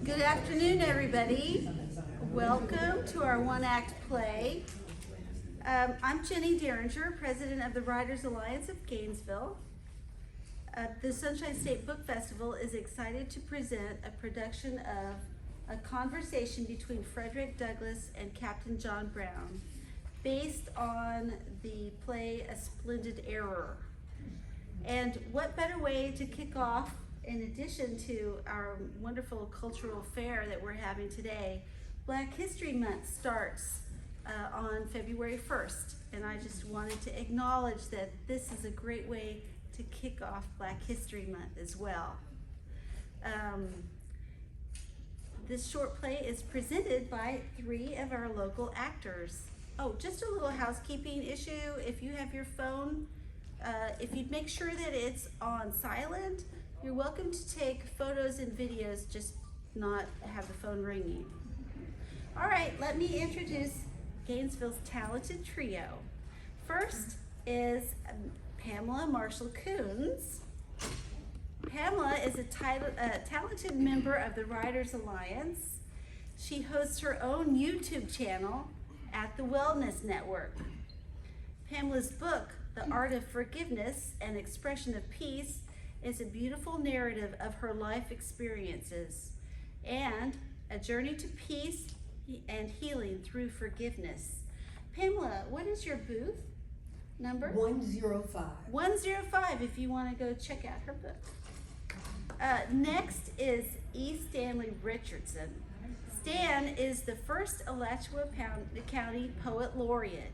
Good afternoon, everybody. Welcome to our one-act play. I'm Jenny Derringer, president of the Writers Alliance of Gainesville. The Sunshine State Book Festival is excited to present a production of A Conversation Between Frederick Douglass and Captain John Brown, based on the play A Splendid Error. And what better way to kick off, in addition to our wonderful cultural fair that we're having today. Black History Month starts on February 1st, and I just wanted to acknowledge that this is a great way to kick off Black History Month as well. This short play is presented by 3 of our local actors. Oh, just a little housekeeping issue. If you have your phone, if you'd make sure that it's on silent, you're welcome to take photos and videos, just not have the phone ringing. All right, let me introduce Gainesville's talented trio. First is Pamela Marshal-Koons. Pamela is a talented member of the Writers Alliance. She hosts her own YouTube channel at the Wellness Network. Pamela's book, The Art of Forgiveness and Expression of Peace, is a beautiful narrative of her life experiences and a journey to peace and healing through forgiveness. Pamela, what is your booth number? 105. 105 if you want to go check out her book. Next is E. Stanley Richardson. Stan is the first Alachua County Poet Laureate.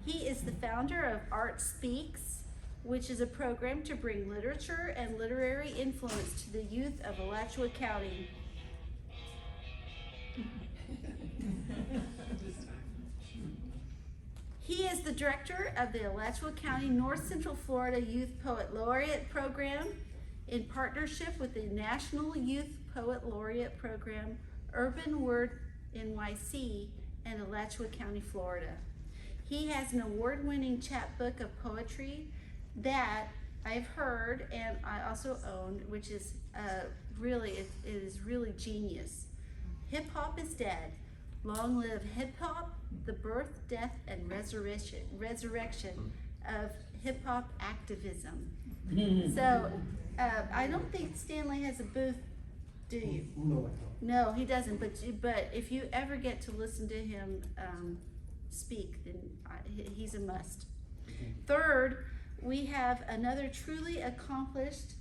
He is the founder of Art Speaks, which is a program to bring literature and literary influence to the youth of Alachua County. He is the director of the Alachua County North Central Florida Youth Poet Laureate Program in partnership with the National Youth Poet Laureate Program, Urban Word NYC, and Alachua County, Florida. He has an award-winning chapbook of poetry that I've heard and I also own, which is it is really genius. Hip Hop is Dead. Long live hip hop, the birth, death, and resurrection of hip hop activism. So I don't think Stanley has a booth, do you? No, I don't. No, he doesn't. But if you ever get to listen to him speak, then he's a must. Third, we have another truly accomplished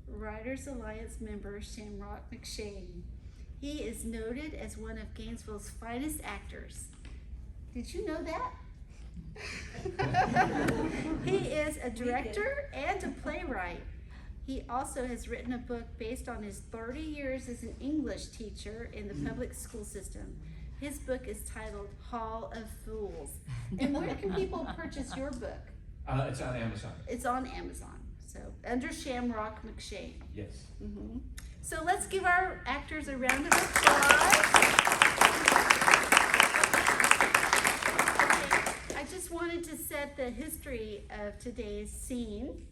Writers Alliance member, Shamrock McShane. He is noted as one of Gainesville's finest actors. Did you know that? He is a director and a playwright. He also has written a book based on his 30 years as an English teacher in the public school system. His book is titled Hall of Fools. And where can people purchase your book? It's on Amazon. It's on Amazon, so under Shamrock McShane. Yes. Mm-hmm. So let's give our actors a round of applause. I just wanted to set the history of today's scene.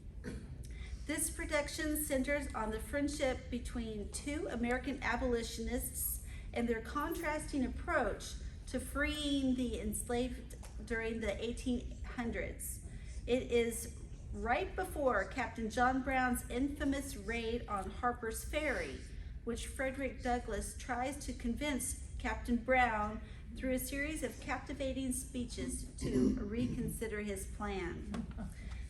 This production centers on the friendship between 2 American abolitionists and their contrasting approach to freeing the enslaved during the 1800s. It is right before Captain John Brown's infamous raid on Harper's Ferry, which Frederick Douglass tries to convince Captain Brown through a series of captivating speeches to reconsider his plan.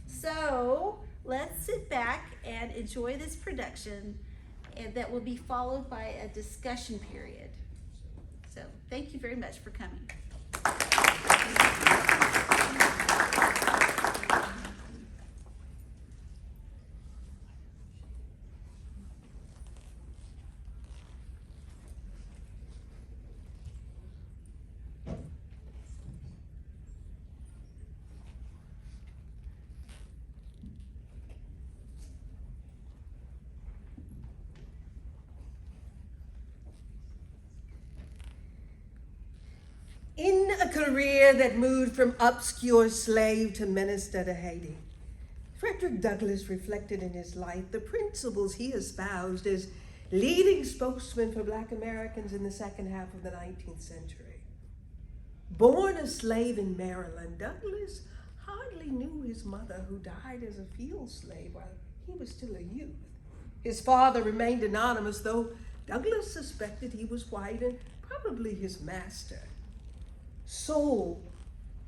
So let's sit back and enjoy this production, and that will be followed by a discussion period. So thank you very much for coming. In a career that moved from obscure slave to minister to Haiti, Frederick Douglass reflected in his life the principles he espoused as leading spokesman for Black Americans in the second half of the 19th century. Born a slave in Maryland, Douglas hardly knew his mother, who died as a field slave while he was still a youth. His father remained anonymous, though Douglas suspected he was white and probably his master. Sold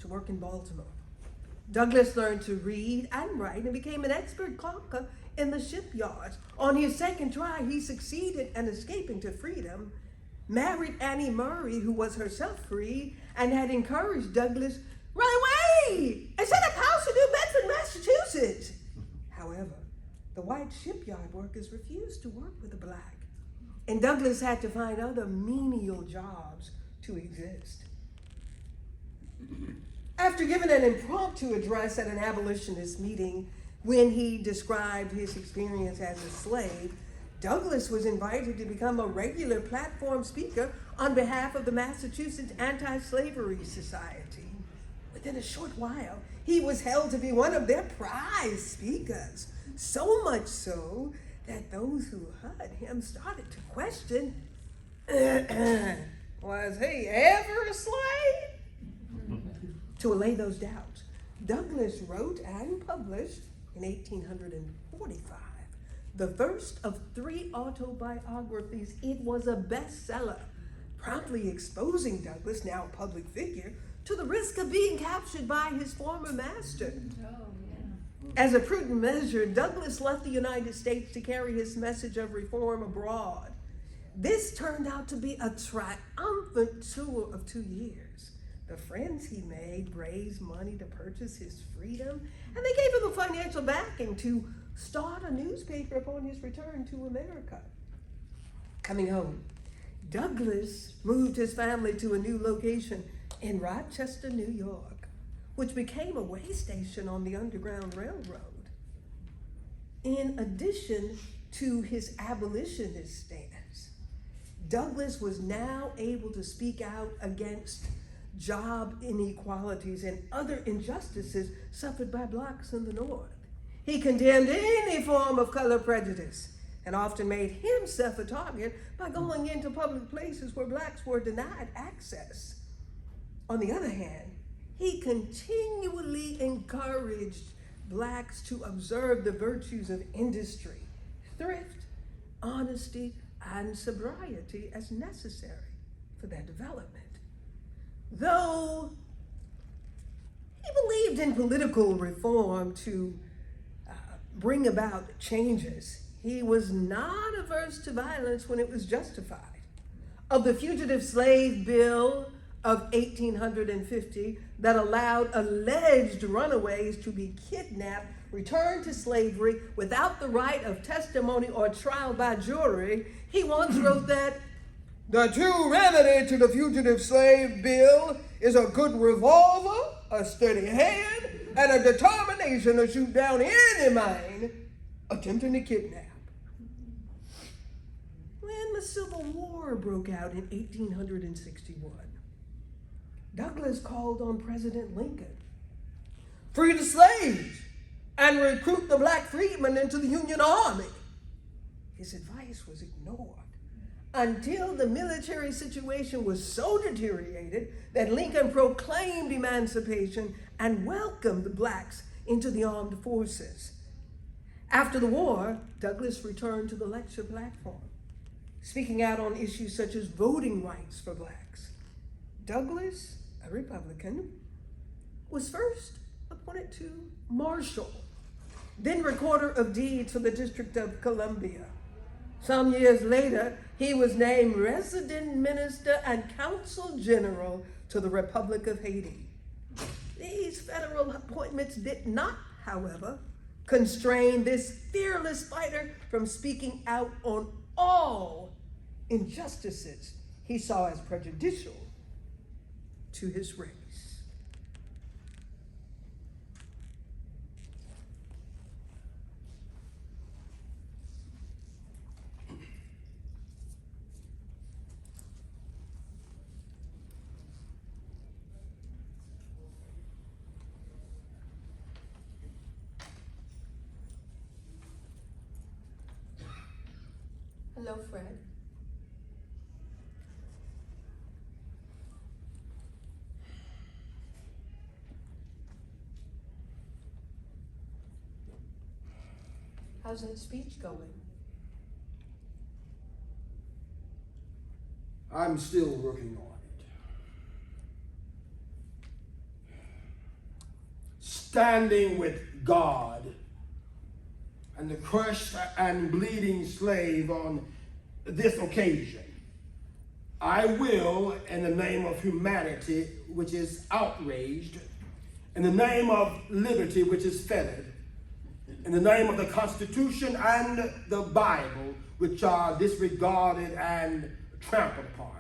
to work in Baltimore, Douglas learned to read and write and became an expert caulker in the shipyards. On his second try, he succeeded in escaping to freedom, married Annie Murray, who was herself free, and had encouraged Douglas, "Run away and set up house in New Bedford, Massachusetts." However, the white shipyard workers refused to work with the black, and Douglas had to find other menial jobs to exist. After giving an impromptu address at an abolitionist meeting when he described his experience as a slave, Douglas was invited to become a regular platform speaker on behalf of the Massachusetts Anti-Slavery Society. Within a short while, he was held to be one of their prize speakers, so much so that those who heard him started to question, was he ever a slave? To allay those doubts, Douglas wrote and published in 1845 the first of 3 autobiographies. It was a bestseller, promptly exposing Douglas, now a public figure, to the risk of being captured by his former master. As a prudent measure, Douglas left the United States to carry his message of reform abroad. This turned out to be a triumphant tour of 2 years. The friends he made raised money to purchase his freedom, and they gave him the financial backing to start a newspaper upon his return to America. Coming home, Douglas moved his family to a new location in Rochester, New York, which became a way station on the Underground Railroad. In addition to his abolitionist stance, Douglas was now able to speak out against job inequalities and other injustices suffered by blacks in the North. He condemned any form of color prejudice and often made himself a target by going into public places where blacks were denied access. On the other hand, he continually encouraged blacks to observe the virtues of industry, thrift, honesty, and sobriety as necessary for their development. Though he believed in political reform to bring about changes, he was not averse to violence when it was justified. Of the Fugitive Slave Bill of 1850 that allowed alleged runaways to be kidnapped, returned to slavery without the right of testimony or trial by jury, he once wrote that the true remedy to the Fugitive Slave Bill is a good revolver, a steady hand, and a determination to shoot down any man attempting to kidnap. When the Civil War broke out in 1861, Douglas called on President Lincoln, "Free the slaves and recruit the black freedmen into the Union Army." His advice was ignored until the military situation was so deteriorated that Lincoln proclaimed emancipation and welcomed the blacks into the armed forces. After the war, Douglas returned to the lecture platform, speaking out on issues such as voting rights for blacks. Douglas, a Republican, was first appointed to Marshal, then Recorder of Deeds for the District of Columbia. Some years later, he was named Resident Minister and Consul General to the Republic of Haiti. These federal appointments did not, however, constrain this fearless fighter from speaking out on all injustices he saw as prejudicial to his race. Hello, Fred. How's that speech going? I'm still working on it. Standing with God and the crushed and bleeding slave on this occasion, I will, in the name of humanity, which is outraged, in the name of liberty, which is fettered, in the name of the Constitution and the Bible, which are disregarded and trampled upon,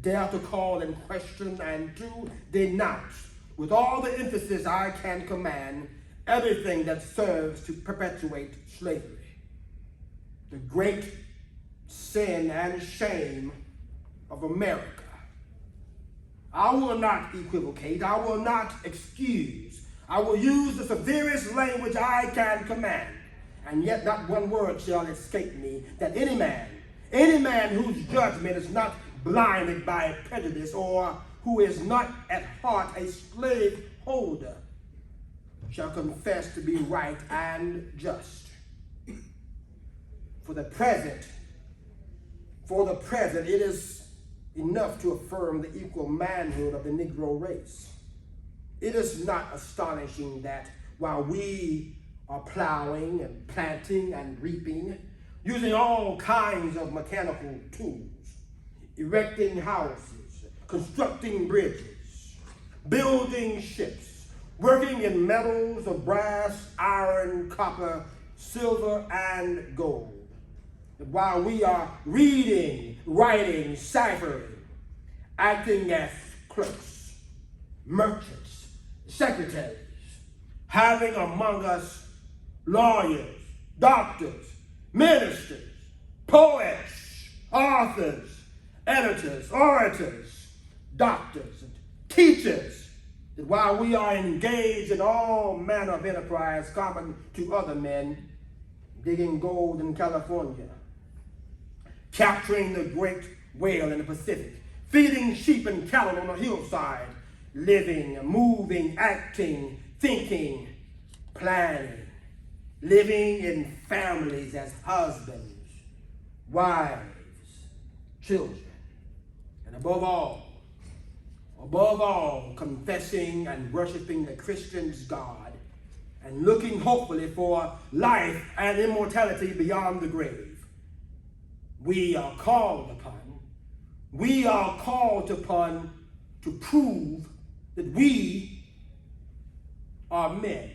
dare to call and question and to denounce with all the emphasis I can command everything that serves to perpetuate slavery. The great sin and shame of America. I will not equivocate. I will not excuse. I will use the severest language I can command, and yet not one word shall escape me that any man whose judgment is not blinded by prejudice or who is not at heart a slave holder shall confess to be right and just. For the present, it is enough to affirm the equal manhood of the Negro race. It is not astonishing that while we are plowing and planting and reaping, using all kinds of mechanical tools, erecting houses, constructing bridges, building ships, working in metals of brass, iron, copper, silver, and gold. While we are reading, writing, ciphering, acting as clerks, merchants, secretaries, having among us lawyers, doctors, ministers, poets, authors, editors, orators, doctors, and teachers, that while we are engaged in all manner of enterprise common to other men, digging gold in California, capturing the great whale in the Pacific, feeding sheep and cattle on a hillside, living, moving, acting, thinking, planning, living in families as husbands, wives, children, and above all, confessing and worshiping the Christian's God and looking hopefully for life and immortality beyond the grave. We are called upon to prove that we are men.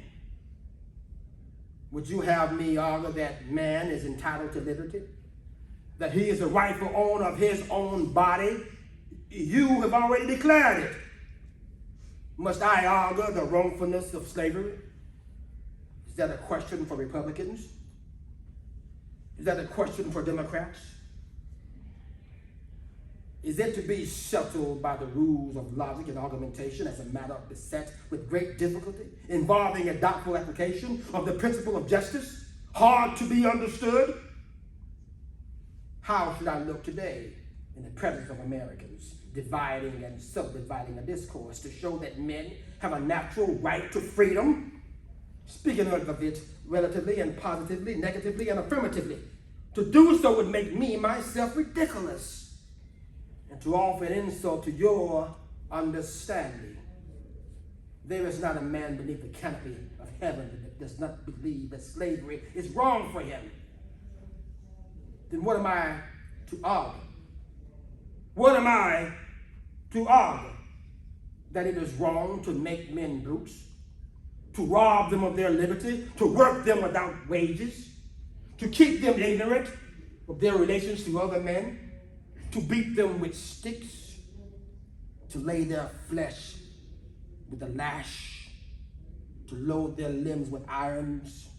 Would you have me argue that man is entitled to liberty? That he is the rightful owner of his own body? You have already declared it. Must I argue the wrongfulness of slavery? Is that a question for Republicans? Is that a question for Democrats? Is it to be settled by the rules of logic and argumentation as a matter beset with great difficulty, involving a doubtful application of the principle of justice, hard to be understood? How should I look today in the presence of Americans, dividing and subdividing a discourse to show that men have a natural right to freedom, speaking of it relatively and positively, negatively and affirmatively? To do so would make me myself ridiculous, and to offer an insult to your understanding. There is not a man beneath the canopy of heaven that does not believe that slavery is wrong for him. Then what am I to argue? What am I to argue? That it is wrong to make men brutes, to rob them of their liberty, to work them without wages, to keep them ignorant of their relations to other men, to beat them with sticks, to lay their flesh with a lash, to load their limbs with irons,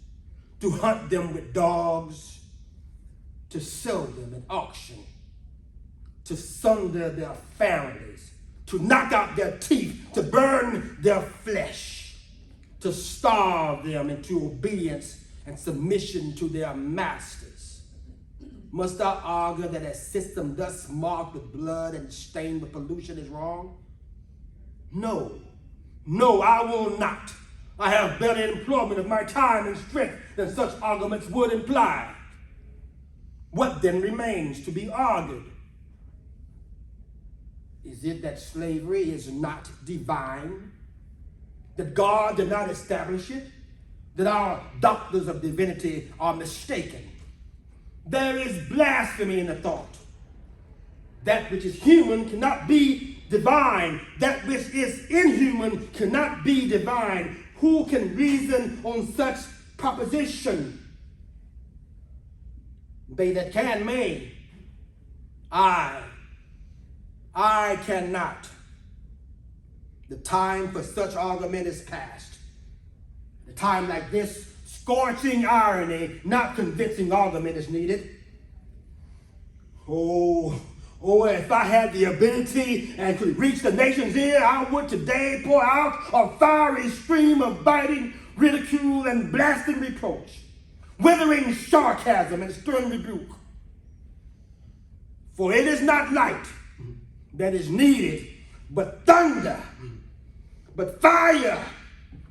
to hunt them with dogs, to sell them at auction, to sunder their families, to knock out their teeth, to burn their flesh, to starve them into obedience and submission to their masters. Must I argue that a system thus marked with blood and stained with pollution is wrong? No. No, I will not. I have better employment of my time and strength than such arguments would imply. What then remains to be argued? Is it that slavery is not divine? That God did not establish it? That our doctors of divinity are mistaken? There is blasphemy in the thought. That which is human cannot be divine. That which is inhuman cannot be divine. Who can reason on such proposition? They that can may. I cannot. The time for such argument is past. At a time like this, scorching irony, not convincing argument is needed. Oh, if I had the ability and could reach the nation's ear, I would today pour out a fiery stream of biting ridicule and blasting reproach, withering sarcasm and stern rebuke. For it is not light that is needed, but thunder, but fire.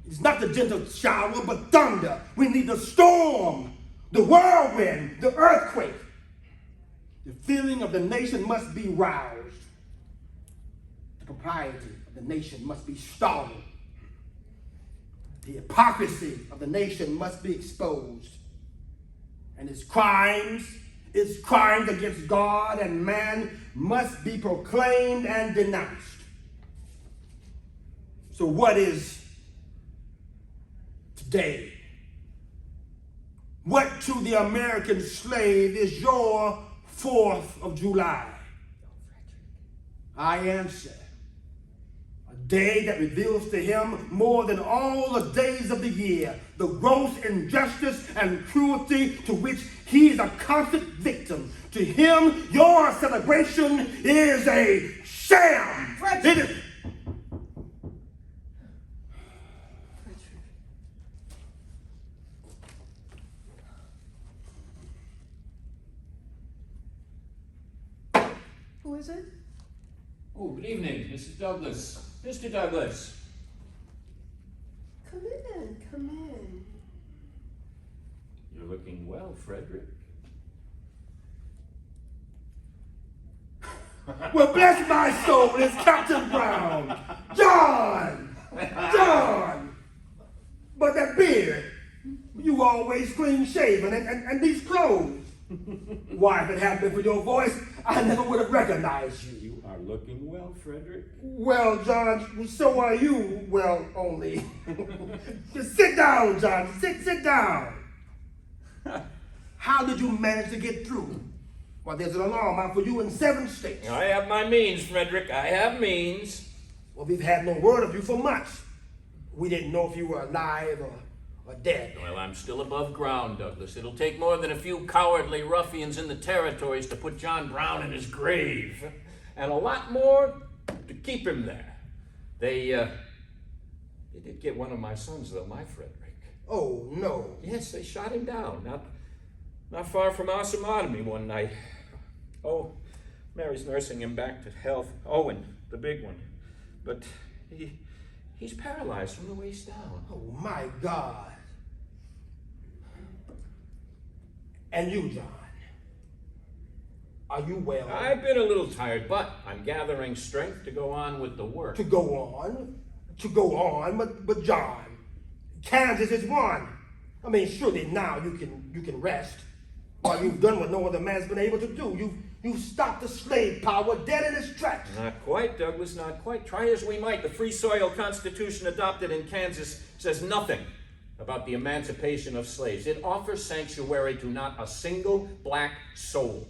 It's not the gentle shower, but thunder. We need the storm, the whirlwind, the earthquake. The feeling of the nation must be roused. The propriety of the nation must be startled. The hypocrisy of the nation must be exposed. And its crimes against God and man must be proclaimed and denounced. So what is today? What to the American slave is your 4th of July? I answer, a day that reveals to him more than all the days of the year the gross injustice and cruelty to which he is a constant victim. To him, your celebration is a sham. It is. Who is it? Oh, good evening, Mrs. Douglas. Mr. Douglas. Come in, come in. You're looking well, Frederick. Well, bless my soul, it's Captain Brown. John! But that beard, you always clean shaven, and these clothes. Why, if it hadn't been for your voice, I never would have recognized you. You are looking well, Frederick. Well, John, so are you. Well, only. Just sit down, John. Sit down. How did you manage to get through? Well, there's an alarm out for you in 7 states. I have my means, Frederick. I have means. Well, we've had no word of you for months. We didn't know if you were alive or dead. Well, I'm still above ground, Douglas. It'll take more than a few cowardly ruffians in the territories to put John Brown in his grave. And a lot more to keep him there. They did get one of my sons, though, my Frederick. Oh, no. Yes, they shot him down, not far from Osamotomy one night. Oh, Mary's nursing him back to health. Owen, the big one. But he's paralyzed from the waist down. Oh, my God. And you, John? Are you well? I've been a little tired, but I'm gathering strength to go on with the work. To go on, but John, Kansas is won. I mean, surely now you can rest. While you've done what no other man's been able to do. You've stopped the slave power dead in its tracks. Not quite, Douglas, not quite. Try as we might, the Free Soil Constitution adopted in Kansas says nothing about the emancipation of slaves. It offers sanctuary to not a single black soul.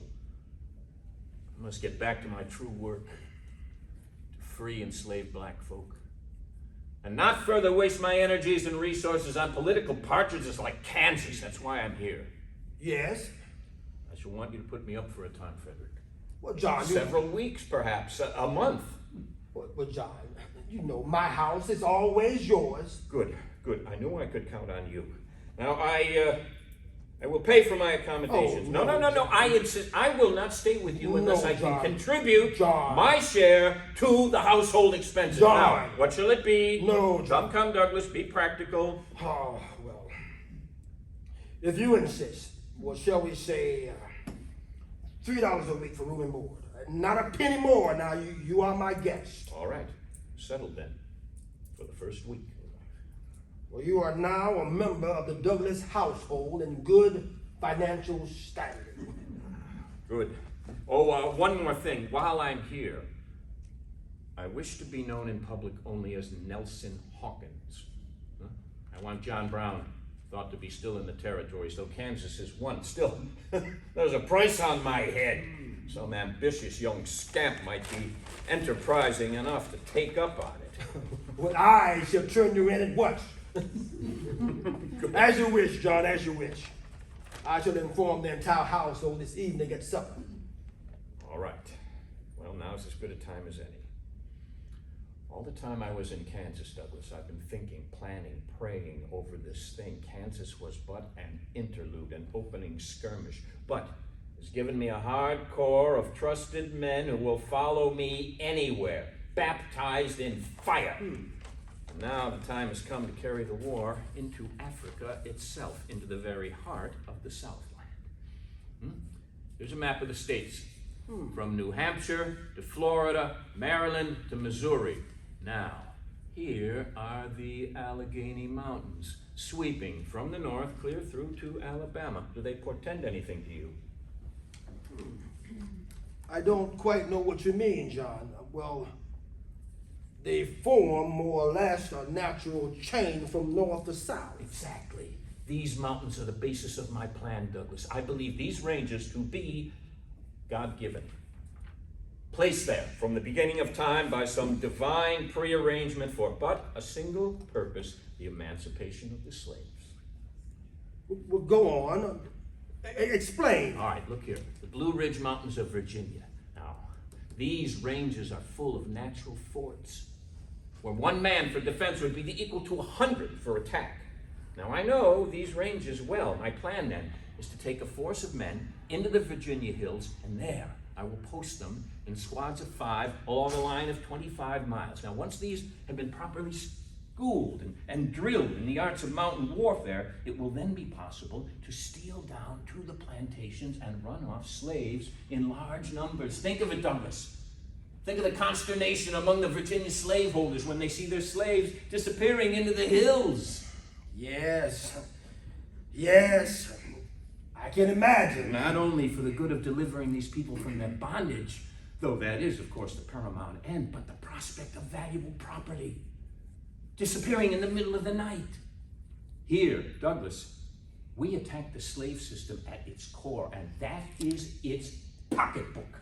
I must get back to my true work, to free enslaved black folk, and not further waste my energies and resources on political partridges like Kansas. That's why I'm here. Yes? I shall want you to put me up for a time, Frederick. Well, John, Several weeks, perhaps, a month. Well, John, you know my house is always yours. Good. I knew I could count on you. Now, I will pay for my accommodations. Oh, No. I insist. I will not stay with you unless No, I can John. contribute John. my share to the household expenses. John. Now, what shall it be? No, John. Come, Douglas, be practical. Oh, well, if you insist, well, shall we say $3 a week for room and board? Not a penny more. Now, you are my guest. All right, settled then, for the first week. Well, you are now a member of the Douglas household in good financial standing. Good. Oh, one more thing. While I'm here, I wish to be known in public only as Nelson Hawkins. Huh? I want John Brown thought to be still in the territories, though Kansas is won. Still, there's a price on my head. Some ambitious young scamp might be enterprising enough to take up on it. Well, I shall turn you in at once. As you wish, John, as you wish. I shall inform the entire household this evening at supper. All right. Well, now's as good a time as any. All the time I was in Kansas, Douglas, I've been thinking, planning, praying over this thing. Kansas was but an interlude, an opening skirmish, but it's given me a hard core of trusted men who will follow me anywhere, baptized in fire. Now the time has come to carry the war into Africa itself, into the very heart of the Southland. Here's a map of the states, from New Hampshire to Florida, Maryland to Missouri. Now, here are the Allegheny Mountains, sweeping from the north clear through to Alabama. Do they portend anything to you? I don't quite know what you mean, John. Well, they form more or less a natural chain from north to south. Exactly. These mountains are the basis of my plan, Douglas. I believe these ranges to be God-given. Placed there from the beginning of time by some divine prearrangement for but a single purpose, the emancipation of the slaves. Well, go on. Explain. All right, look here. The Blue Ridge Mountains of Virginia. Now, these ranges are full of natural forts, where one man for defense would be equal to 100 for attack. Now, I know these ranges well. My plan, then, is to take a force of men into the Virginia hills, and there I will post them in squads of 5 along a line of 25 miles. Now, once these have been properly schooled and drilled in the arts of mountain warfare, it will then be possible to steal down to the plantations and run off slaves in large numbers. Think of it, Douglas. Think of the consternation among the Virginia slaveholders when they see their slaves disappearing into the hills. Yes, I can imagine. Not only for the good of delivering these people from their bondage, though that is, of course, the paramount end, but the prospect of valuable property disappearing in the middle of the night. Here, Douglas, we attack the slave system at its core, and that is its pocketbook.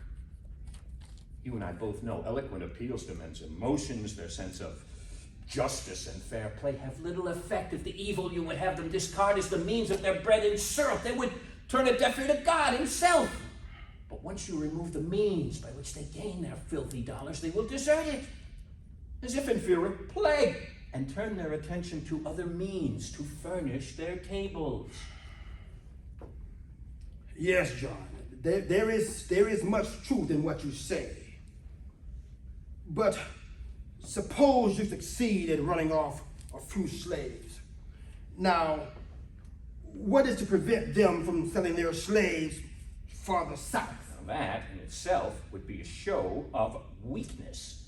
You and I both know eloquent appeals to men's emotions, their sense of justice and fair play have little effect if the evil you would have them discard is the means of their bread and syrup. They would turn a deaf ear to God himself. But once you remove the means by which they gain their filthy dollars, they will desert it, as if in fear of plague, and turn their attention to other means to furnish their tables. Yes, John, there is much truth in what you say. But suppose you succeed in running off a few slaves. Now, what is to prevent them from selling their slaves farther south? Now that in itself would be a show of weakness.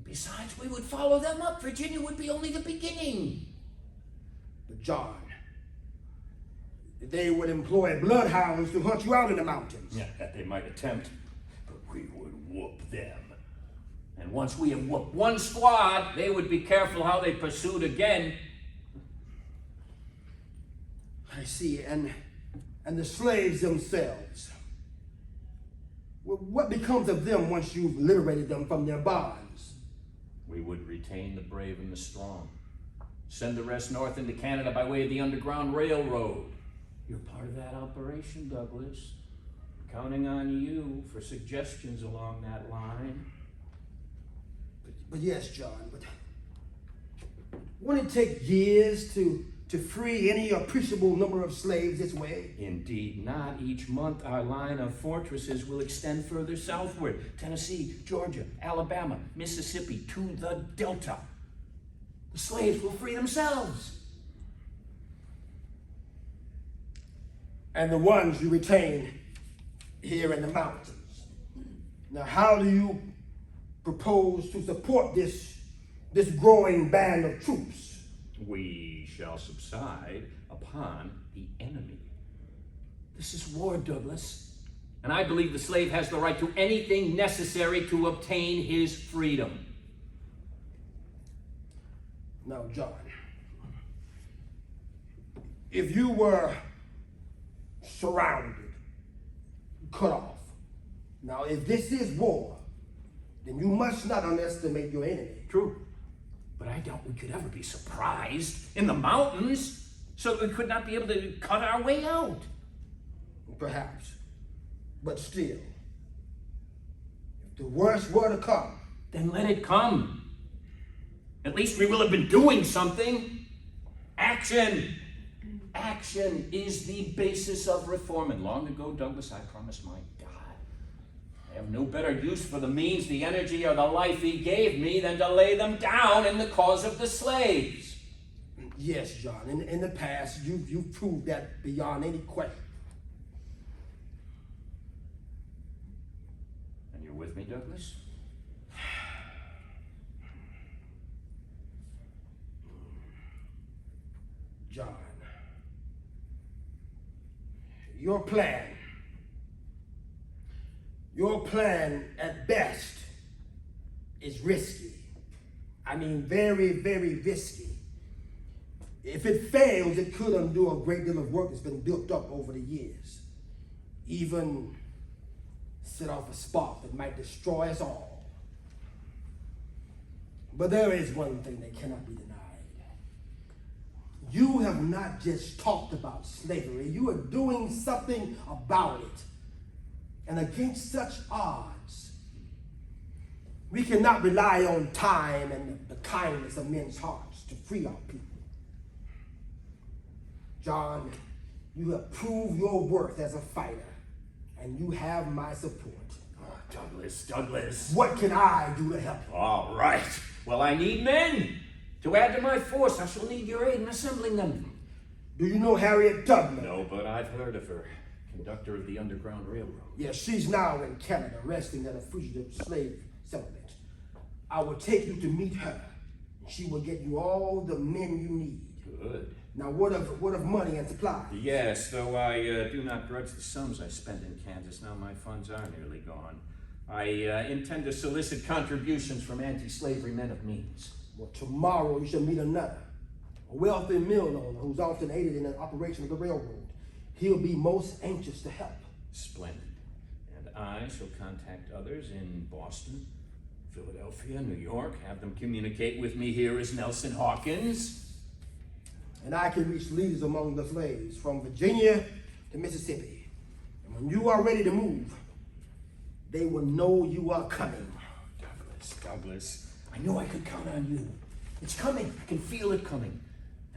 Besides, we would follow them up. Virginia would be only the beginning. But John, they would employ bloodhounds to hunt you out in the mountains. Yeah, that they might attempt, but we would whoop them. And once we have whooped one squad, they would be careful how they pursued again. I see, and the slaves themselves. Well, what becomes of them once you've liberated them from their bonds? We would retain the brave and the strong. Send the rest north into Canada by way of the Underground Railroad. You're part of that operation, Douglas. I'm counting on you for suggestions along that line. But yes, John, but wouldn't it take years to to free any appreciable number of slaves this way? Indeed not. Each month our line of fortresses will extend further southward. Tennessee, Georgia, Alabama, Mississippi, to the Delta. The slaves will free themselves. And the ones you retain here in the mountains. Now, how do you propose to support this growing band of troops? We shall subside upon the enemy. This is war, Douglas. And I believe the slave has the right to anything necessary to obtain his freedom. Now, John, if you were surrounded, cut off, now if this is war, then you must not underestimate your enemy. True. But I doubt we could ever be surprised in the mountains so that we could not be able to cut our way out. Perhaps. But still, if the worst were to come, Then let it come. At least we will have been doing something. Action. Action is the basis of reform. And long ago, Douglas, I promised my God, I have no better use for the means, the energy, or the life he gave me than to lay them down in the cause of the slaves. yes, John, in the past, you've proved that beyond any question. And you're with me, Douglas? John, your plan at best is risky. I mean, very, very risky. If it fails, it could undo a great deal of work that's been built up over the years. Even set off a spark that might destroy us all. But there is one thing that cannot be denied. You have not just talked about slavery, you are doing something about it. And against such odds, we cannot rely on time and the kindness of men's hearts to free our people. John, you have proved your worth as a fighter, and you have my support. Oh, Douglas. What can I do to help you? All right. Well, I need men. To add to my force, I shall need your aid in assembling them. Do you know Harriet Tubman? No, but I've heard of her. Conductor of the Underground Railroad. Yes, she's now in Canada, resting at a fugitive slave settlement. I will take you to meet her. She will get you all the men you need. Good. Now, what of money and supplies? Yes, though I do not grudge the sums I spent in Kansas. Now my funds are nearly gone. I intend to solicit contributions from anti-slavery men of means. Well, tomorrow you shall meet another, a wealthy mill owner who's often aided in the operation of the railroad. He'll be most anxious to help. Splendid. And I shall contact others in Boston, Philadelphia, New York, have them communicate with me here as Nelson Hawkins. And I can reach leaders among the slaves from Virginia to Mississippi. And when you are ready to move, they will know you are coming. Douglas, I knew I could count on you. It's coming. I can feel it coming.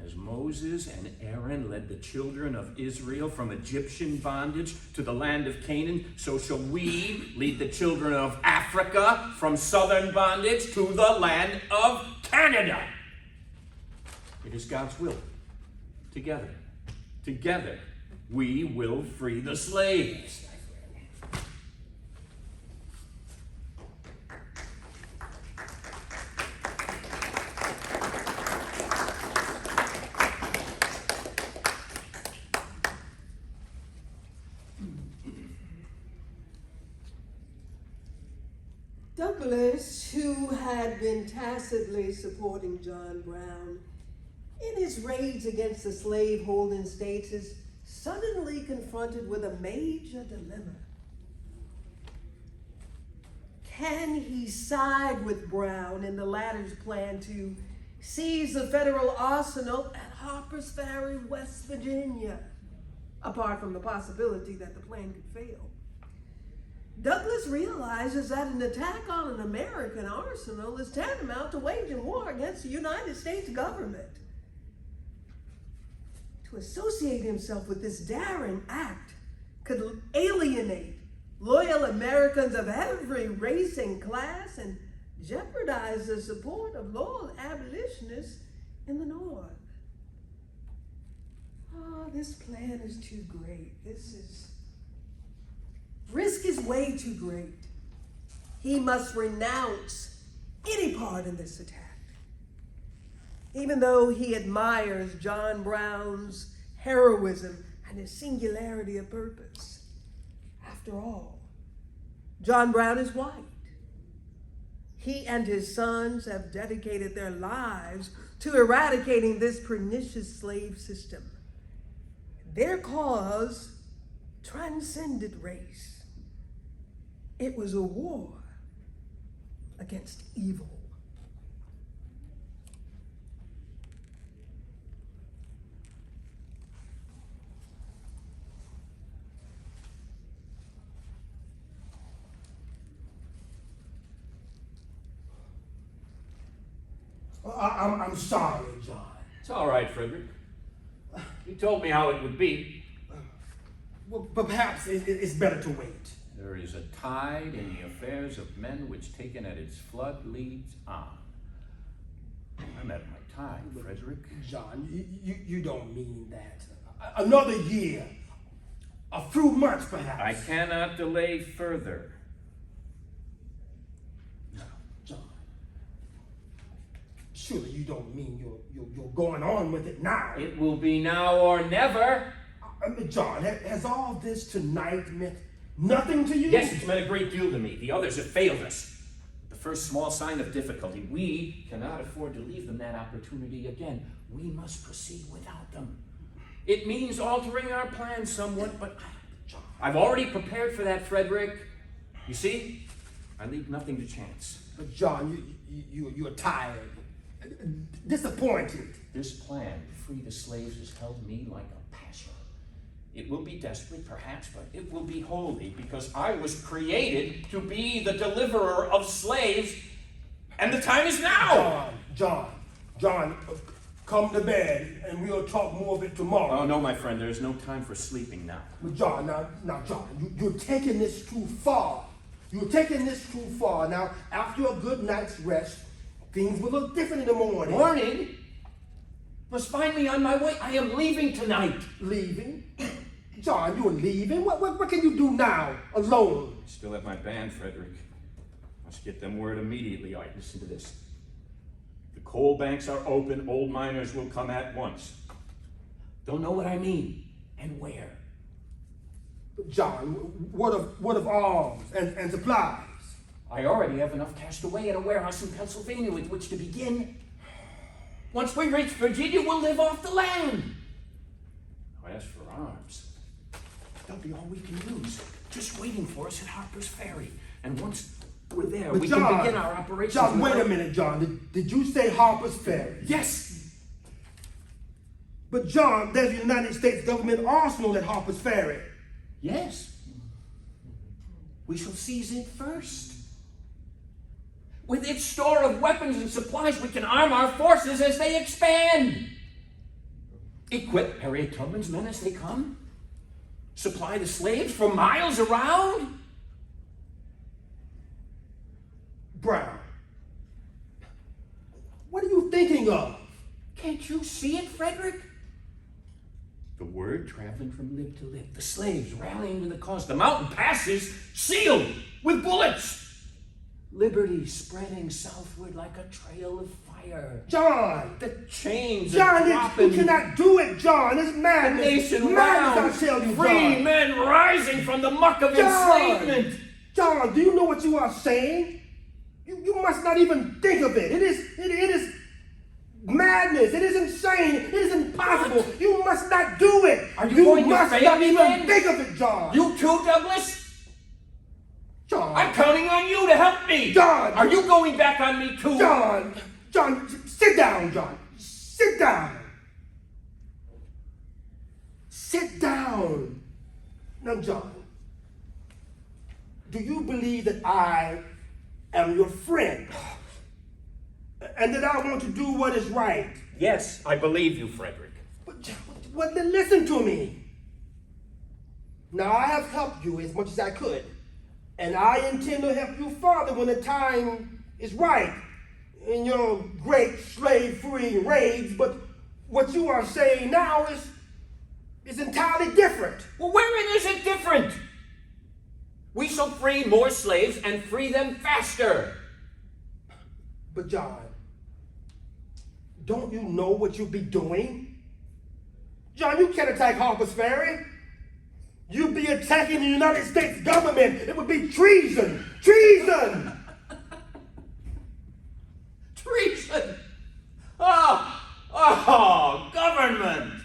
As Moses and Aaron led the children of Israel from Egyptian bondage to the land of Canaan, so shall we lead the children of Africa from southern bondage to the land of Canada. It is God's will. Together, we will free the slaves. Douglas, who had been tacitly supporting John Brown in his raids against the slave-holding states, is suddenly confronted with a major dilemma. Can he side with Brown in the latter's plan to seize the federal arsenal at Harper's Ferry, West Virginia, apart from the possibility that the plan could fail? Douglas realizes that an attack on an American arsenal is tantamount to waging war against the United States government. to associate himself with this daring act could alienate loyal Americans of every race and class and jeopardize the support of loyal abolitionists in the North. Oh, this plan is too great. Risk is way too great. He must renounce any part in this attack. Even though he admires John Brown's heroism and his singularity of purpose. After all, John Brown is white. He and his sons have dedicated their lives to eradicating this pernicious slave system. Their cause transcended race. It was a war against evil. I'm sorry, John. It's all right, Frederick. You told me how it would be. Well, but perhaps it's better to wait. There is a tide in the affairs of men which taken at its flood leads on. I'm at my time, Frederick. John, you don't mean that. Another year. A few months, perhaps. I cannot delay further. No, John. Surely you don't mean you're going on with it now. It will be now or never. John, has all this tonight meant nothing to you? Yes, it's meant a great deal to me. The others have failed us. The first small sign of difficulty, we cannot afford to leave them that opportunity again. We must proceed without them. It means altering our plans somewhat, but John. I've already prepared for that, Frederick. You see, I leave nothing to chance. But John, you're tired, disappointed. This plan to free the slaves has held me like a passion. It will be desperate, perhaps, but it will be holy, because I was created to be the deliverer of slaves, and the time is now! John, come to bed, and we'll talk more of it tomorrow. Oh, no, my friend, there is no time for sleeping now. But John, now, John, you're taking this too far. You're taking this too far. Now, after a good night's rest, things will look different in the morning. Morning? Must find me on my way. I am leaving tonight. Leaving? John, you're leaving? What can you do now, alone? Still at my band, Frederick. Must get them word immediately. All right, listen to this. The coal banks are open. Old miners will come at once. Don't know what I mean and where. John, what of arms and supplies? I already have enough cast away in a warehouse in Pennsylvania with which to begin. Once we reach Virginia, we'll live off the land. Now, as for arms, they'll be all we can use, just waiting for us at Harper's Ferry. And once we're there, we can begin our operations. John, wait a minute, John. Did you say Harper's Ferry? Yes. But John, there's a United States government arsenal at Harper's Ferry. Yes. We shall seize it first. With its store of weapons and supplies, we can arm our forces as they expand. Equip Harriet Tubman's men as they come. Supply the slaves for miles around. Brown, what are you thinking of? Can't you see it, Frederick? The word traveling from lip to lip. The slaves rallying to the cause. The mountain passes sealed with bullets. Liberty spreading southward like a trail of fire. John! The chains John, are dropping. you cannot do it, John. It's madness. The nation Madness, I tell you, free John. men rising from the muck of enslavement. John, do you know what you are saying? You must not even think of it. It is madness. It is insane. It is impossible. What? You must not do it. Are you going to must fail not me even then? think of it, John. You too, Douglas? John. I'm counting on you to help me. John. Are you going back on me too? John, sit down, John. Sit down. Sit down. Now, John, do you believe that I am your friend? And that I want to do what is right? Yes, I believe you, Frederick. But John, Well, then listen to me. Now, I have helped you as much as I could, and I intend to help you further when the time is right in your great slave-freeing raids, but what you are saying now is entirely different. Well, wherein is it different? We shall free more slaves and free them faster. But John, don't you know what you'll be doing? John, you can't attack Harper's Ferry. You'd be attacking the United States government. It would be treason. Treason! Treason! Oh, government!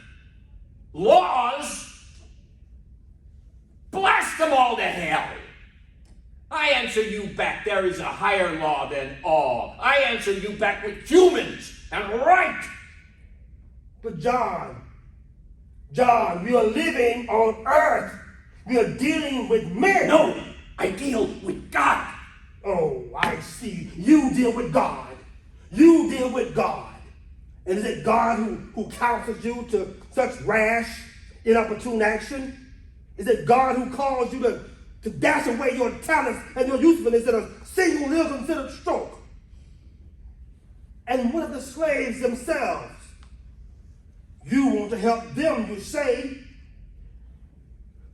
Laws? Blast them all to hell! I answer you back, there is a higher law than all. I answer you back with humans and right. But John, we are living on earth. We are dealing with men. No, I deal with God. Oh, I see. You deal with God. You deal with God. And is it God who counsels you to such rash, inopportune action? Is it God who calls you to dash away your talents and your usefulness in a single ill-considered stroke? And what of the slaves themselves? You want to help them, you say.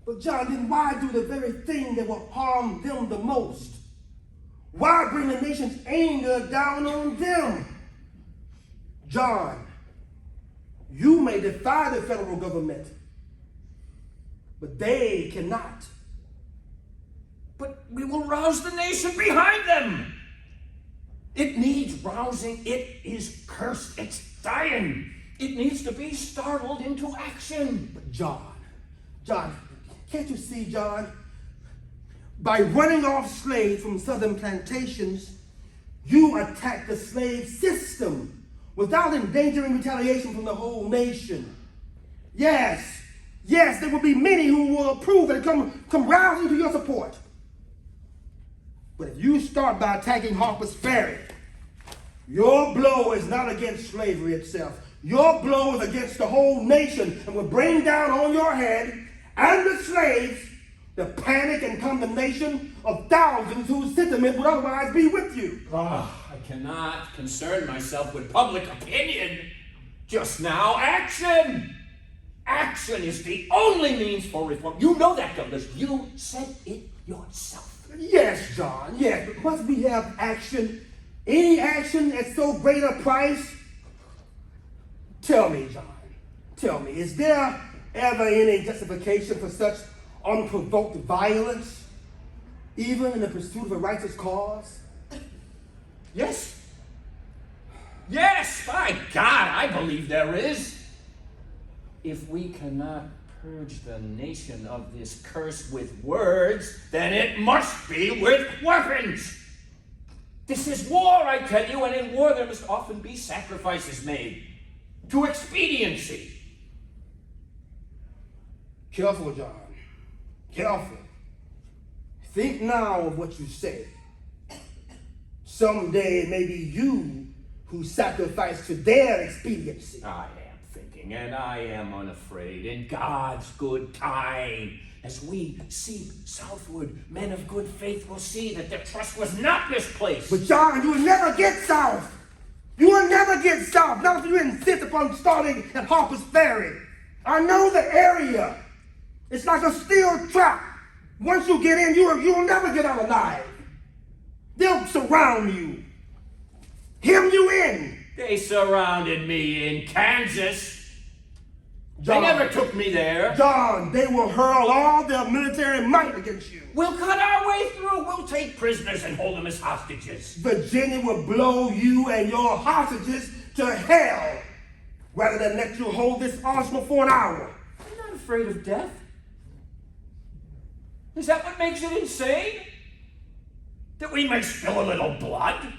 But John, then why do the very thing that will harm them the most? Why bring the nation's anger down on them? John, you may defy the federal government, but they cannot. But we will rouse the nation behind them. It needs rousing. It is cursed. It's dying. It needs to be startled into action. But John, can't you see, John? By running off slaves from southern plantations, you attack the slave system without endangering retaliation from the whole nation. Yes, there will be many who will approve and come rousing to your support. But if you start by attacking Harper's Ferry, your blow is not against slavery itself. Your blow is against the whole nation and will bring down on your head and the slaves the panic and condemnation of thousands whose sentiment would otherwise be with you. I cannot concern myself with public opinion. Just now, action! Action is the only means for reform. You know that, Douglas. You said it yourself. Yes, John, yes, but must we have action? Any action at so great a price? Tell me, John, is there ever any justification for such unprovoked violence, even in the pursuit of a righteous cause? Yes, by God, I believe there is. If we cannot purge the nation of this curse with words, then it must be with weapons. This is war, I tell you, and in war there must often be sacrifices made to expediency. Careful, John, careful. Think now of what you say. Someday it may be you who sacrifice to their expediency. I am thinking, and I am unafraid, in God's good time. As we seep southward, men of good faith will see that their trust was not misplaced. But John, you will never get south. You will never get south, not if you insist upon starting at Harper's Ferry. I know the area. It's like a steel trap. Once you get in, you'll never get out alive. They'll surround you, hem you in. They surrounded me in Kansas. John, They never took me there. John, they will hurl all their military might against you. We'll cut our way through. We'll take prisoners and hold them as hostages. Virginia will blow you and your hostages to hell rather than let you hold this arsenal for an hour. I'm not afraid of death. Is that what makes it insane? That we may spill a little blood?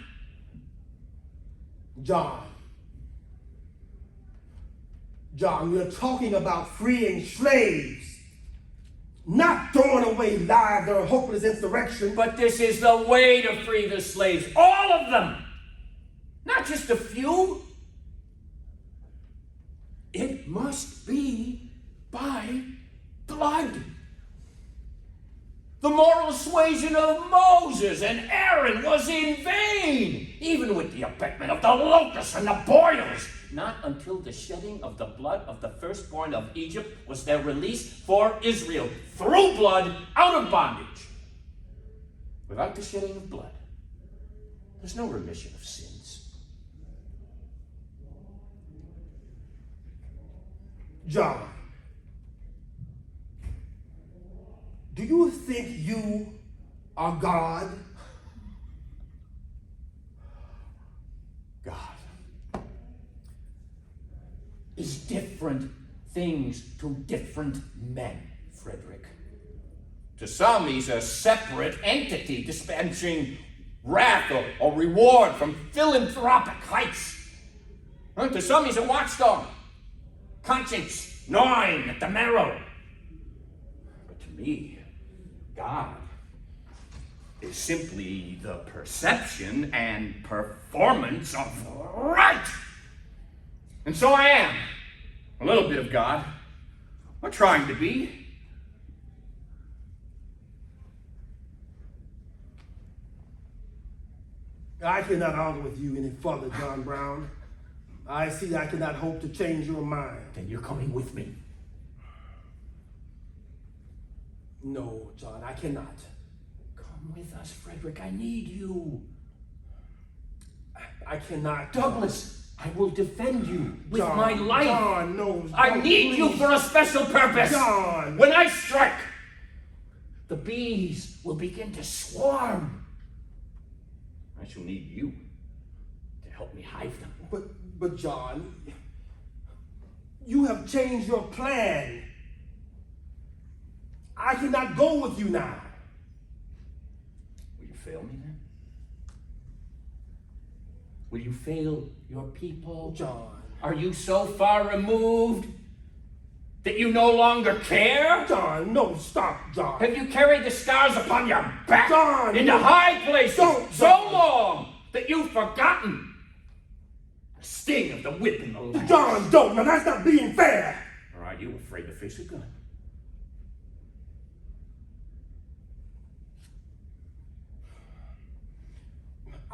John, we're talking about freeing slaves, not throwing away lives that are hopeless insurrection. But this is the way to free the slaves. All of them. Not just a few. It must be by blood. The moral suasion of Moses and Aaron was in vain, even with the abetment of the locusts and the boils. Not until the shedding of the blood of the firstborn of Egypt was there release for Israel, through blood, out of bondage. Without the shedding of blood, there's no remission of sins. John, do you think you are God? God is different things to different men, Frederick. To some, he's a separate entity dispensing wrath or reward from philanthropic heights. To some, he's a watchdog, conscience gnawing at the marrow. But to me, God is simply the perception and performance of right. And so I am a little bit of God, or trying to be. I cannot argue with you any further, John Brown. I see I cannot hope to change your mind. Then you're coming with me. No, John, I cannot. Come with us, Frederick. I need you. I cannot. Douglas, I will defend you with John, my life. John, no. I John, need you please. for a special purpose. John. When I strike, the bees will begin to swarm. I shall need you to help me hive them. But John, you have changed your plan. I cannot go with you now. Will you fail me then? Will you fail your people? John. Are you so far removed that you no longer care? John, no, stop, John. Have you carried the scars upon your back John, into no. high places Don't, so John. long that you've forgotten the sting of the whip and the lash? John, don't. Now, that's not being fair. Or are you afraid to face a gun?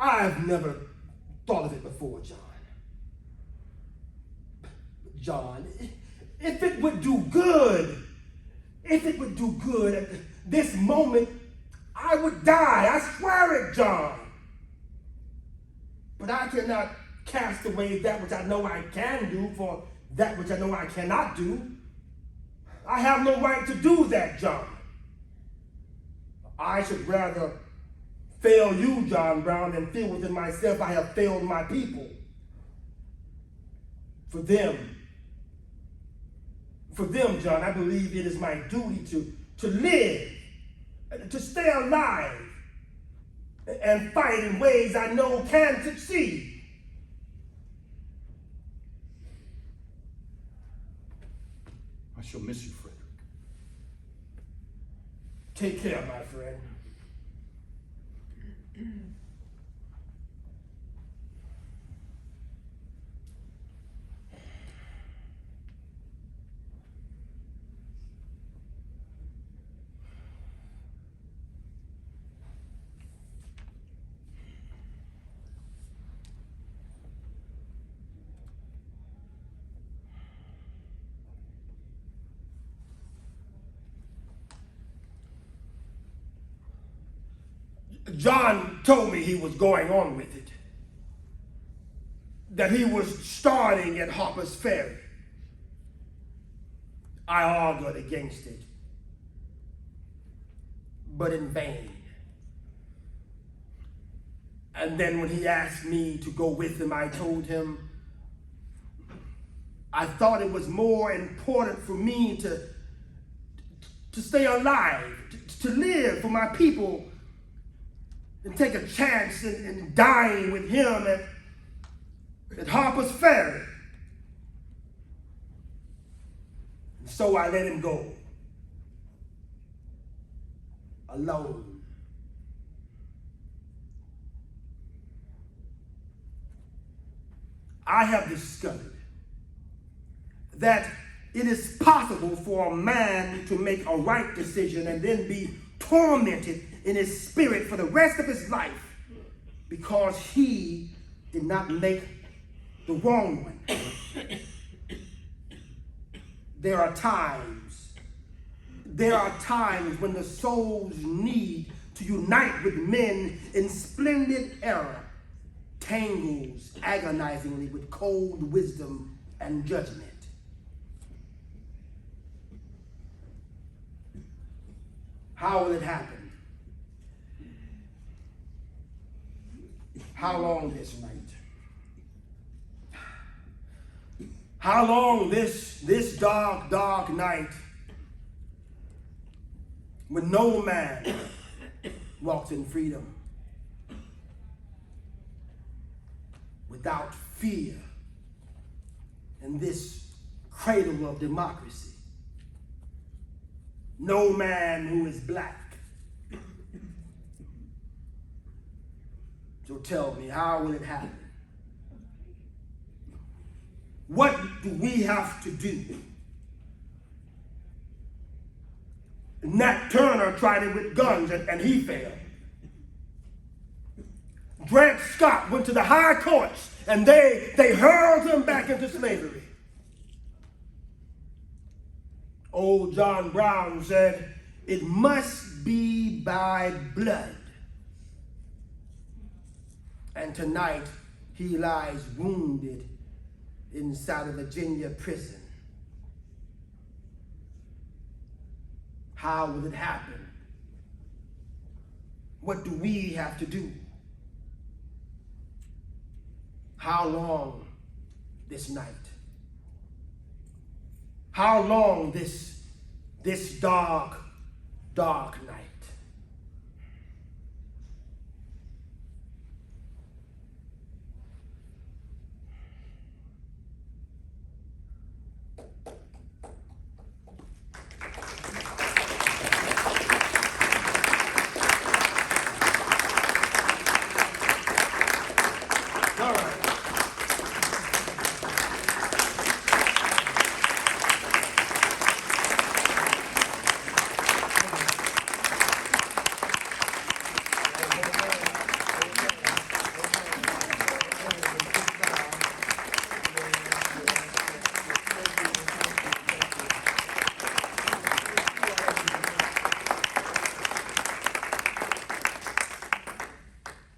I've never thought of it before, John. John, if it would do good, at this moment, I would die. I swear it, John. But I cannot cast away that which I know I can do for that which I know I cannot do. I have no right to do that, John. I should rather fail you, John Brown, than feel within myself I have failed my people. For them, John, I believe it is my duty to live, to stay alive, and fight in ways I know can succeed. I shall miss you, Frederick. Take care, my friend. John told me he was going on with it, that he was starting at Harper's Ferry. I argued against it, but in vain. And then when he asked me to go with him, I told him I thought it was more important for me to stay alive, to live for my people, and take a chance in dying with him at Harper's Ferry. And so I let him go. Alone. I have discovered that it is possible for a man to make a right decision and then be tormented in his spirit for the rest of his life because he did not make the wrong one. There are times when the soul's need to unite with men in splendid error tangles agonizingly with cold wisdom and judgment. How will it happen? How long this night? How long this dark, dark night when no man walks in freedom without fear in this cradle of democracy? No man who is black. So tell me, how will it happen? What do we have to do? Nat Turner tried it with guns and he failed. Dred Scott went to the high courts and they hurled him back into slavery. Old John Brown said, "It must be by blood." And tonight he lies wounded inside a Virginia prison. How will it happen? What do we have to do? How long this night? How long this dark, dark night? All right.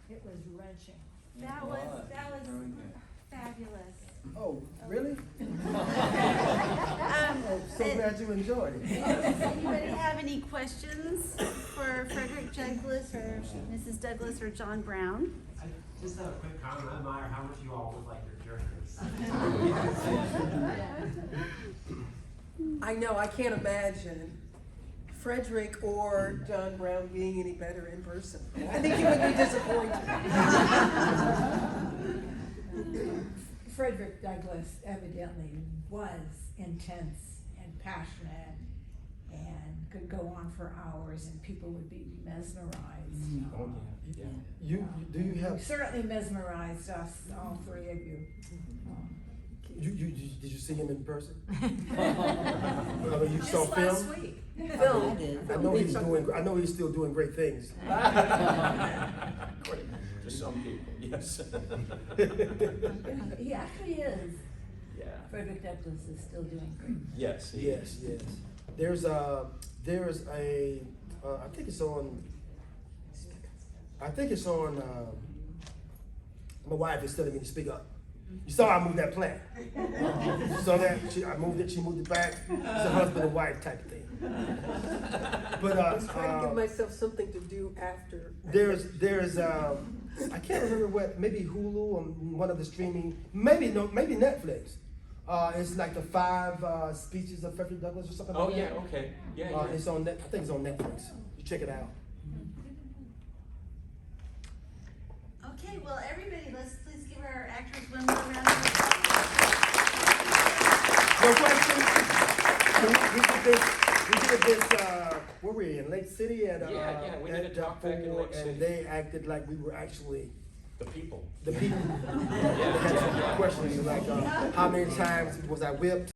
It was wrenching. That was fabulous. Oh, really? Um, So glad you enjoyed it. Does anybody have any questions for Frederick Douglass or Mrs. Douglass or John Brown? I just have a quick comment. I admire how much you all look like your journalists. I know, I can't imagine Frederick or John Brown being any better in person. I think you would be disappointed. Frederick Douglass evidently was intense and passionate and could go on for hours and people would be mesmerized. Do you have? Certainly mesmerized us, all three of you. Did you see him in person? You saw Just film? last week. Phil, I know he's still doing great things. According to some people, yes. He actually is. Yeah. Frederick Douglass is still doing great. Yes. he Yes, is. yes. There's a I think it's on. My wife is telling me to speak up. You saw I moved that plant. You saw that? I moved it. She moved it back. It's a husband and wife type of thing. But I was trying to give myself something to do after. there's I can't remember what, maybe Hulu or one of the streaming, maybe Netflix. It's like the 5 speeches of Frederick Douglass or something Oh, like yeah, that. okay. Yeah. It's on I think it's on Netflix. You check it out. Okay, well, everybody, let's please give our actors one more round of applause. No questions? We did this, where were we, in Lake City at, Yeah, we did a talk back in Lake City. and they acted like we were actually The people. the people. They had some questions like, how many times was I whipped?